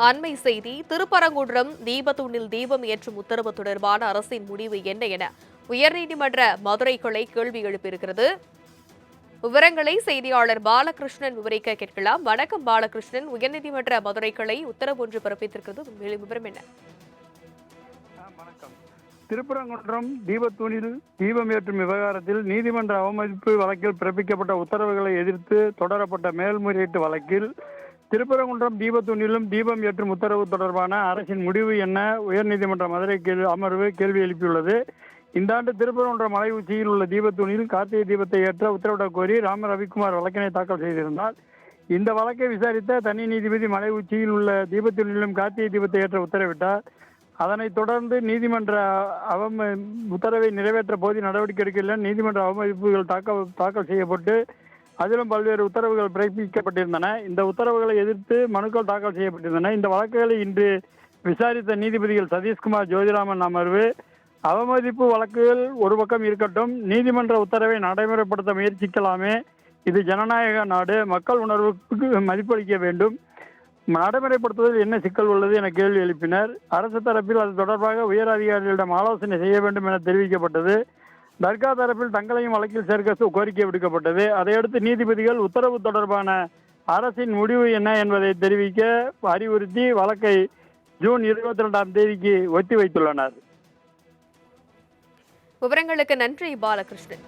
அண்மை செய்தி திருப்பரங்குன்றம் தீபத்தூணில் தீபம் ஏற்றும் உத்தரவு தொடர்பான அரசின் முடிவு என்ன என உயர்நீதிமன்ற மதுரை கிளை கேள்வி எழுப்பியிருக்கிறது. விவரங்களை செய்தியாளர் பாலகிருஷ்ணன் விவரிக்க கேட்கலாம். வணக்கம் பாலகிருஷ்ணன். உயர்நீதிமன்ற மதுரை கிளை உத்தரவு ஒன்று பிறப்பித்திருக்கிறது, விவரம் என்ன? வணக்கம். திருப்பரங்குன்றம் தீபத்தூணில் தீபம் ஏற்றும் விவகாரத்தில் நீதிமன்ற அவமதிப்பு வழக்கில் பிறப்பிக்கப்பட்ட உத்தரவுகளை எதிர்த்து தொடரப்பட்ட மேல்முறையீட்டு வழக்கில் திருப்பரங்குன்றம் தீபத்தூணிலும் தீபம் ஏற்றும் உத்தரவு தொடர்பான அரசின் முடிவு என்ன உயர்நீதிமன்ற மதுரை அமர்வு கேள்வி எழுப்பியுள்ளது. இந்த ஆண்டு திருப்பரங்குன்றம் மலை உச்சியில் உள்ள தீபத்தூணில் கார்த்திகை தீபத்தை ஏற்ற உத்தரவிடக் கோரி ராம ரவிக்குமார் வழக்கினை தாக்கல் செய்திருந்தார். இந்த வழக்கை விசாரித்த தனி நீதிபதி மலை உச்சியில் உள்ள தீபத்தூணிலும் கார்த்திகை தீபத்தை ஏற்ற உத்தரவிட்டார். அதனைத் தொடர்ந்து நீதிமன்ற உத்தரவை நிறைவேற்ற போதிய நடவடிக்கை எடுக்கவில்லை. நீதிமன்ற அவமதிப்புகள் தாக்கல் செய்யப்பட்டு அதிலும் பல்வேறு உத்தரவுகள் பிறப்பிக்கப்பட்டிருந்தன. இந்த உத்தரவுகளை எதிர்த்து மனுக்கள் தாக்கல் செய்யப்பட்டிருந்தன. இந்த வழக்குகளை இன்று விசாரித்த நீதிபதிகள் சதீஷ்குமார் ஜோதிராமன் அமர்வு அவமதிப்பு வழக்குகள் ஒரு பக்கம் இருக்கட்டும், நீதிமன்ற உத்தரவை நடைமுறைப்படுத்த முயற்சிக்கலாமே, இது ஜனநாயக நாடு, மக்கள் உணர்வுக்கு மதிப்பளிக்க வேண்டும், நடைமுறைப்படுத்துவதில் என்ன சிக்கல் உள்ளது என கேள்வி எழுப்பினர். அரசு தரப்பில் அது தொடர்பாக உயர் அதிகாரிகளிடம் ஆலோசனை செய்ய வேண்டும் என தெரிவிக்கப்பட்டது. தர்கா தரப்பில் தங்களையும் வழக்கில் சேர்க்க கோரிக்கை விடுக்கப்பட்டது. அதையடுத்து நீதிபதிகள் உத்தரவு தொடர்பான அரசின் முடிவு என்ன என்பதை தெரிவிக்க அறிவுறுத்தி வழக்கை ஜூன் 22ஆம் தேதிக்கு ஒத்திவைத்துள்ளனர். விவரங்களுக்கு நன்றி பாலகிருஷ்ணன்.